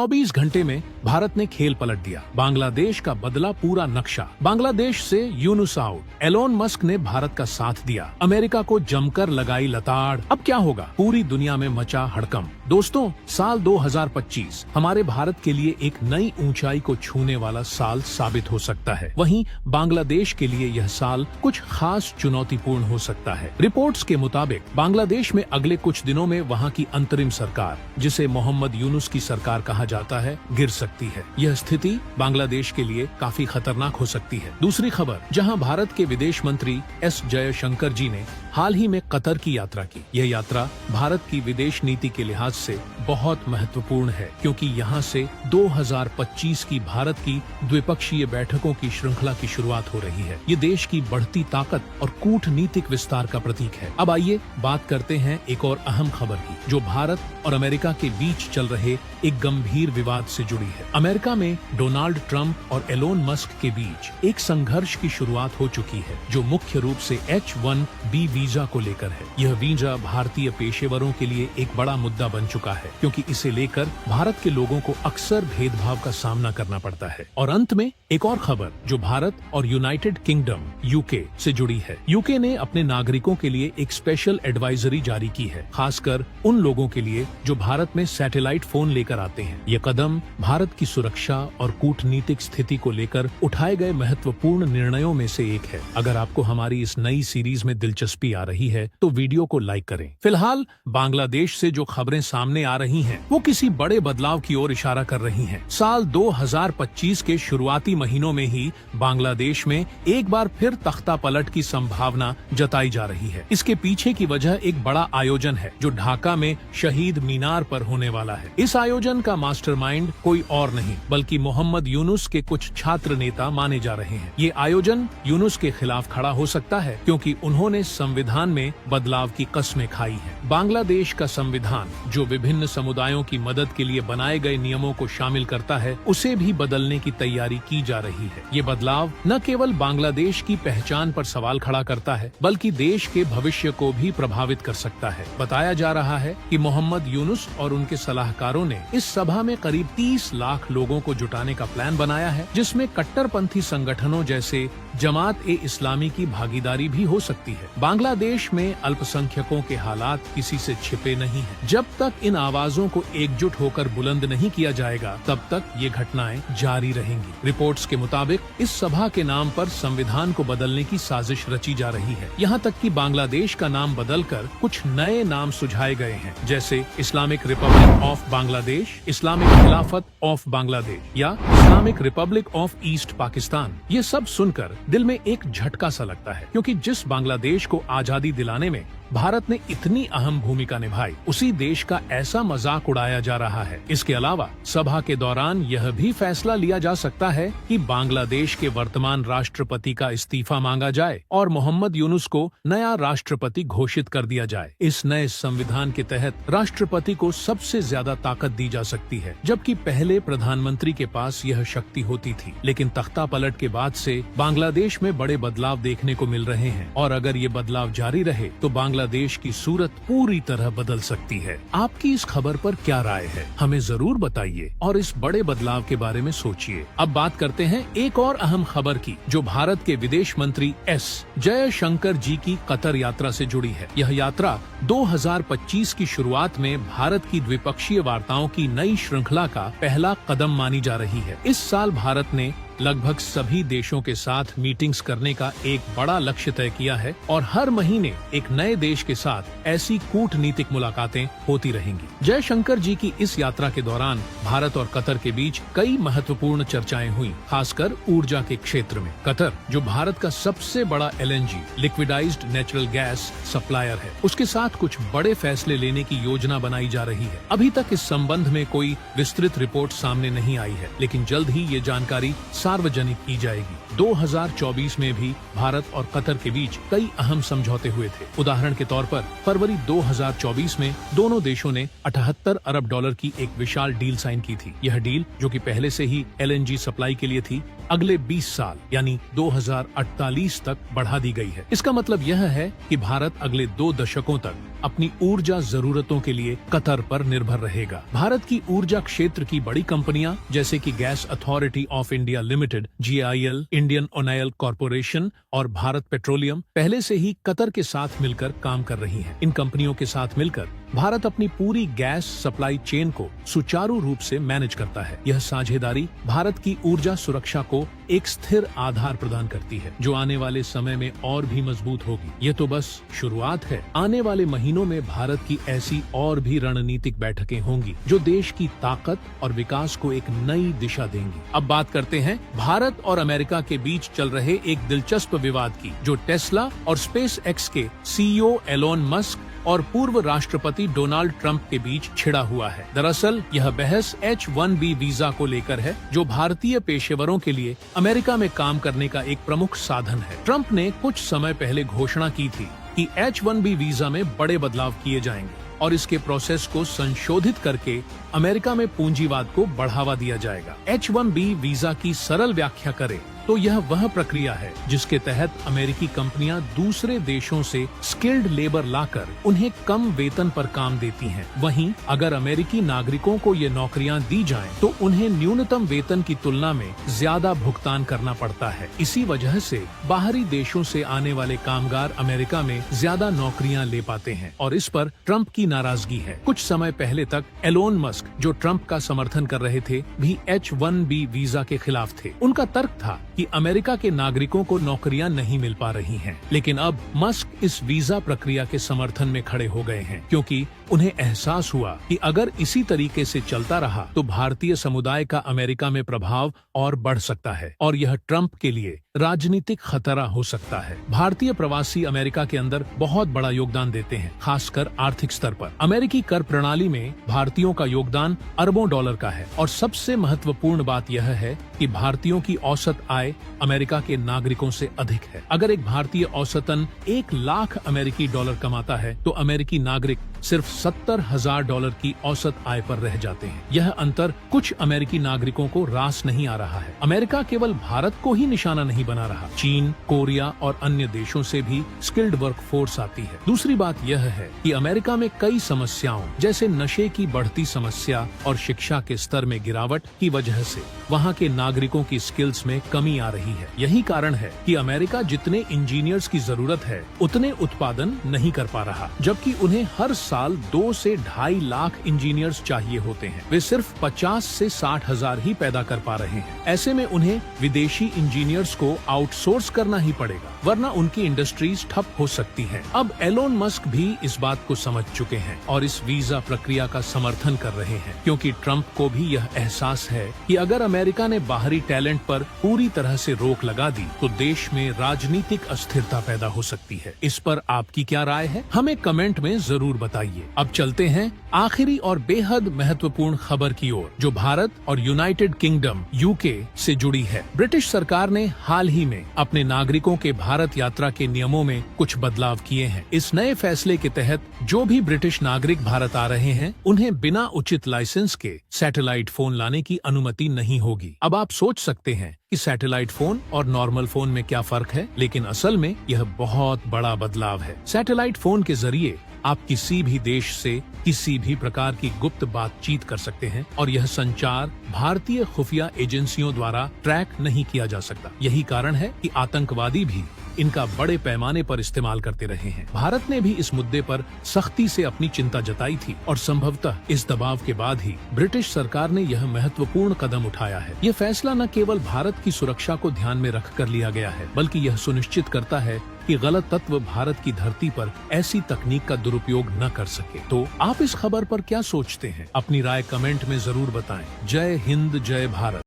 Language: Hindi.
24 घंटे में भारत ने खेल पलट दिया। बांग्लादेश का बदला पूरा नक्शा। बांग्लादेश से यूनुस आउट, एलोन मस्क ने भारत का साथ दिया, अमेरिका को जमकर लगाई लताड़। अब क्या होगा? पूरी दुनिया में मचा हड़कंप। दोस्तों, साल 2025 हमारे भारत के लिए एक नई ऊंचाई को छूने वाला साल साबित हो सकता है। वहीं बांग्लादेश के लिए यह साल कुछ खास चुनौतीपूर्ण हो सकता है। रिपोर्ट्स के मुताबिक बांग्लादेश में अगले कुछ दिनों में वहां की अंतरिम सरकार, जिसे मोहम्मद यूनुस की सरकार कहा जाता है, गिर सकती है। यह स्थिति बांग्लादेश के लिए काफी खतरनाक हो सकती है। दूसरी खबर, जहां भारत के विदेश मंत्री एस जयशंकर जी ने हाल ही में कतर की यात्रा की। यह यात्रा भारत की विदेश नीति के लिहाज से बहुत महत्वपूर्ण है, क्योंकि यहां से 2025 की भारत की द्विपक्षीय बैठकों की श्रृंखला की शुरुआत हो रही है। ये देश की बढ़ती ताकत और कूटनीतिक विस्तार का प्रतीक है। अब आइए बात करते हैं एक और अहम खबर की, जो भारत और अमेरिका के बीच चल रहे एक गंभीर विवाद से जुड़ी है। अमेरिका में डोनाल्ड ट्रंप और एलोन मस्क के बीच एक संघर्ष की शुरुआत हो चुकी है, जो मुख्य रूप से H-1B वीजा को लेकर है। यह वीजा भारतीय पेशेवरों के लिए एक बड़ा मुद्दा बन चुका है, क्योंकि इसे लेकर भारत के लोगों को अक्सर भेदभाव का सामना करना पड़ता है। और अंत में एक और खबर, जो भारत और यूनाइटेड किंगडम यूके से जुड़ी है। यूके ने अपने नागरिकों के लिए एक स्पेशल एडवाइजरी जारी की है, खासकर उन लोगों के लिए जो भारत में सैटेलाइट फोन लेकर आते हैं। ये कदम भारत की सुरक्षा और कूटनीतिक स्थिति को लेकर उठाए गए महत्वपूर्ण निर्णयों में से एक है। अगर आपको हमारी इस नई सीरीज में दिलचस्पी आ रही है तो वीडियो को लाइक करें। फिलहाल बांग्लादेश से जो खबरें सामने आ रही हैं, वो किसी बड़े बदलाव की ओर इशारा कर रही हैं। साल 2025 के शुरुआती महीनों में ही बांग्लादेश में एक बार फिर तख्ता पलट की संभावना जताई जा रही है। इसके पीछे की वजह एक बड़ा आयोजन है, जो ढाका में शहीद मीनार पर होने वाला है। इस आयोजन का मास्टरमाइंड कोई और नहीं बल्कि मोहम्मद यूनुस के कुछ छात्र नेता माने जा रहे हैं। ये आयोजन यूनुस के खिलाफ खड़ा हो सकता है, क्योंकि उन्होंने संविधान में बदलाव की कस्में खाई हैं। बांग्लादेश का संविधान, जो विभिन्न समुदायों की मदद के लिए बनाए गए नियमों को शामिल करता है, उसे भी बदलने की तैयारी की जा रही है। ये बदलाव न केवल बांग्लादेश की पहचान पर सवाल खड़ा करता है, बल्कि देश के भविष्य को भी प्रभावित कर सकता है। बताया जा रहा है कि मोहम्मद यूनुस और उनके सलाहकारों ने इस सभा में करीब 30 लाख लोगों को जुटाने का प्लान बनाया है, जिसमें कट्टरपंथी संगठनों जैसे जमात-ए-इस्लामी की भागीदारी भी हो सकती है। बांग्लादेश में अल्पसंख्यकों के हालात किसी से छिपे नहीं हैं। जब तक इन आवाजों को एकजुट होकर बुलंद नहीं किया जाएगा, तब तक ये घटनाएं जारी रहेंगी। रिपोर्ट्स के मुताबिक इस सभा के नाम पर संविधान को बदलने की साजिश रची जा रही है। यहाँ तक कि बांग्लादेश का नाम बदलकर कुछ नए नाम सुझाए गए हैं, जैसे Islamic Republic of Bangladesh, Islamic खिलाफत ऑफ बांग्लादेश या Islamic Republic of east Pakistan. ये सब सुनकर दिल में एक झटका सा लगता है, क्योंकि जिस बांग्लादेश को आजादी दिलाने में भारत ने इतनी अहम भूमिका निभाई, उसी देश का ऐसा मजाक उड़ाया जा रहा है। इसके अलावा सभा के दौरान यह भी फैसला लिया जा सकता है कि बांग्लादेश के वर्तमान राष्ट्रपति का इस्तीफा मांगा जाए और मोहम्मद यूनुस को नया राष्ट्रपति घोषित कर दिया जाए। इस नए संविधान के तहत राष्ट्रपति को सबसे ज्यादा ताकत दी जा सकती है, जबकि पहले प्रधानमंत्री के पास यह शक्ति होती थी। लेकिन तख्ता पलट के बाद से बांग्लादेश में बड़े बदलाव देखने को मिल रहे हैं, और अगर ये बदलाव जारी रहे तो बांग्लादेश की सूरत पूरी तरह बदल सकती है। आपकी इस खबर पर क्या राय है, हमें जरूर बताइए और इस बड़े बदलाव के बारे में सोचिए। अब बात करते हैं एक और अहम खबर की, जो भारत के विदेश मंत्री एस जयशंकर जी की कतर यात्रा से जुड़ी है। यह यात्रा 2025 की शुरुआत में भारत की द्विपक्षीय वार्ताओं की नई श्रृंखला का पहला कदम मानी जा रही है। इस साल भारत ने लगभग सभी देशों के साथ मीटिंग्स करने का एक बड़ा लक्ष्य तय किया है, और हर महीने एक नए देश के साथ ऐसी कूटनीतिक मुलाकातें होती रहेंगी। जयशंकर जी की इस यात्रा के दौरान भारत और कतर के बीच कई महत्वपूर्ण चर्चाएं हुई, खासकर ऊर्जा के क्षेत्र में। कतर, जो भारत का सबसे बड़ा LNG लिक्विडाइज्ड नेचुरल गैस सप्लायर है, उसके साथ कुछ बड़े फैसले लेने की योजना बनाई जा रही है। अभी तक इस संबंध में कोई विस्तृत रिपोर्ट सामने नहीं आई है, लेकिन जल्द ही ये जानकारी सार्वजनिक की जाएगी। 2024 में भी भारत और कतर के बीच कई अहम समझौते हुए थे। उदाहरण के तौर पर फरवरी 2024 में दोनों देशों ने $78 अरब की एक विशाल डील साइन की थी। यह डील, जो कि पहले से ही LNG सप्लाई के लिए थी, अगले 20 साल यानी 2048 तक बढ़ा दी गई है। इसका मतलब यह है कि भारत अगले 2 दशकों तक अपनी ऊर्जा जरूरतों के लिए कतर पर निर्भर रहेगा। भारत की ऊर्जा क्षेत्र की बड़ी कंपनियां जैसे कि gas authority of India limited, GIL, Indian oil corporation और भारत पेट्रोलियम पहले से ही कतर के साथ मिलकर काम कर रही हैं। इन कंपनियों के साथ मिलकर भारत अपनी पूरी गैस सप्लाई चेन को सुचारू रूप से मैनेज करता है। यह साझेदारी भारत की ऊर्जा सुरक्षा को एक स्थिर आधार प्रदान करती है, जो आने वाले समय में और भी मजबूत होगी। ये तो बस शुरुआत है। आने वाले महीनों में भारत की ऐसी और भी रणनीतिक बैठकें होंगी जो देश की ताकत और विकास को एक नई दिशा देंगी। अब बात करते हैं भारत और अमेरिका के बीच चल रहे एक दिलचस्प विवाद की, जो टेस्ला और स्पेस एक्स के CEO एलोन मस्क और पूर्व राष्ट्रपति डोनाल्ड ट्रंप के बीच छिड़ा हुआ है। दरअसल यह बहस H-1B वीजा को लेकर है, जो भारतीय पेशेवरों के लिए अमेरिका में काम करने का एक प्रमुख साधन है। ट्रंप ने कुछ समय पहले घोषणा की थी कि H-1B वीजा में बड़े बदलाव किए जाएंगे और इसके प्रोसेस को संशोधित करके अमेरिका में पूंजीवाद को बढ़ावा दिया जाएगा। H-1B वीजा की सरल व्याख्या करें तो यह वह प्रक्रिया है जिसके तहत अमेरिकी कंपनियां दूसरे देशों से स्किल्ड लेबर लाकर उन्हें कम वेतन पर काम देती हैं। वहीं अगर अमेरिकी नागरिकों को ये नौकरियां दी जाएं, तो उन्हें न्यूनतम वेतन की तुलना में ज्यादा भुगतान करना पड़ता है। इसी वजह से बाहरी देशों से आने वाले कामगार अमेरिका में ज्यादा नौकरियां ले पाते हैं और इस पर ट्रंप की नाराजगी है। कुछ समय पहले तक एलोन मस्क, जो ट्रंप का समर्थन कर रहे थे, भी H-1B वीजा के खिलाफ थे। उनका तर्क था कि अमेरिका के नागरिकों को नौकरियां नहीं मिल पा रही हैं। लेकिन अब मस्क इस वीजा प्रक्रिया के समर्थन में खड़े हो गए हैं, क्योंकि उन्हें एहसास हुआ कि अगर इसी तरीके से चलता रहा तो भारतीय समुदाय का अमेरिका में प्रभाव और बढ़ सकता है और यह ट्रंप के लिए राजनीतिक खतरा हो सकता है। भारतीय प्रवासी अमेरिका के अंदर बहुत बड़ा योगदान देते हैं, खासकर आर्थिक स्तर पर। अमेरिकी कर प्रणाली में भारतीयों का योगदान अरबों डॉलर का है और सबसे महत्वपूर्ण बात यह है कि भारतीयों की औसत आय अमेरिका के नागरिकों से अधिक है। अगर एक भारतीय औसतन 1 लाख अमेरिकी डॉलर कमाता है तो अमेरिकी नागरिक सिर्फ $70,000 की औसत आय पर रह जाते हैं। यह अंतर कुछ अमेरिकी नागरिकों को रास नहीं आ रहा है। अमेरिका केवल भारत को ही निशाना नहीं बना रहा, चीन, कोरिया और अन्य देशों से भी स्किल्ड वर्क फोर्स आती है। दूसरी बात यह है कि अमेरिका में कई समस्याओं जैसे नशे की बढ़ती समस्या और शिक्षा के स्तर में गिरावट की वजह से वहाँ के नागरिकों की स्किल्स में कमी आ रही है। यही कारण है कि अमेरिका जितने इंजीनियर्स की जरूरत है उतने उत्पादन नहीं कर पा रहा, जबकि उन्हें हर साल 2 से 2.5 लाख इंजीनियर्स चाहिए होते हैं। वे सिर्फ 50 से 60 हजार ही पैदा कर पा रहे हैं। ऐसे में उन्हें विदेशी इंजीनियर्स को आउटसोर्स करना ही पड़ेगा, वरना उनकी इंडस्ट्रीज ठप हो सकती हैं। अब एलोन मस्क भी इस बात को समझ चुके हैं और इस वीजा प्रक्रिया का समर्थन कर रहे हैं, क्योंकि ट्रंप को भी यह एहसास है कि अगर अमेरिका ने बाहरी टैलेंट पर पूरी तरह से रोक लगा दी तो देश में राजनीतिक अस्थिरता पैदा हो सकती है। इस पर आपकी क्या राय है, हमें कमेंट में जरूर बताइए। अब चलते हैं आखिरी और बेहद महत्वपूर्ण खबर की ओर, जो भारत और यूनाइटेड किंगडम UK से जुड़ी है। ब्रिटिश सरकार ने हाल ही में अपने नागरिकों के भारत यात्रा के नियमों में कुछ बदलाव किए हैं। इस नए फैसले के तहत जो भी ब्रिटिश नागरिक भारत आ रहे हैं उन्हें बिना उचित लाइसेंस के सैटेलाइट फोन लाने की अनुमति नहीं होगी। अब आप सोच सकते हैं कि सैटेलाइट फोन और नॉर्मल फोन में क्या फर्क है, लेकिन असल में यह बहुत बड़ा बदलाव है। सैटेलाइट फोन के जरिए आप किसी भी देश से किसी भी प्रकार की गुप्त बातचीत कर सकते हैं और यह संचार भारतीय खुफिया एजेंसियों द्वारा ट्रैक नहीं किया जा सकता। यही कारण है कि आतंकवादी भी इनका बड़े पैमाने पर इस्तेमाल करते रहे हैं। भारत ने भी इस मुद्दे पर सख्ती से अपनी चिंता जताई थी और संभवतः इस दबाव के बाद ही ब्रिटिश सरकार ने यह महत्वपूर्ण कदम उठाया है। ये फैसला न केवल भारत की सुरक्षा को ध्यान में रख कर लिया गया है, बल्कि यह सुनिश्चित करता है कि गलत तत्व भारत की धरती पर ऐसी तकनीक का दुरुपयोग न कर सके। तो आप इस खबर पर क्या सोचते हैं? अपनी राय कमेंट में जरूर बताएं। जय हिंद, जय भारत।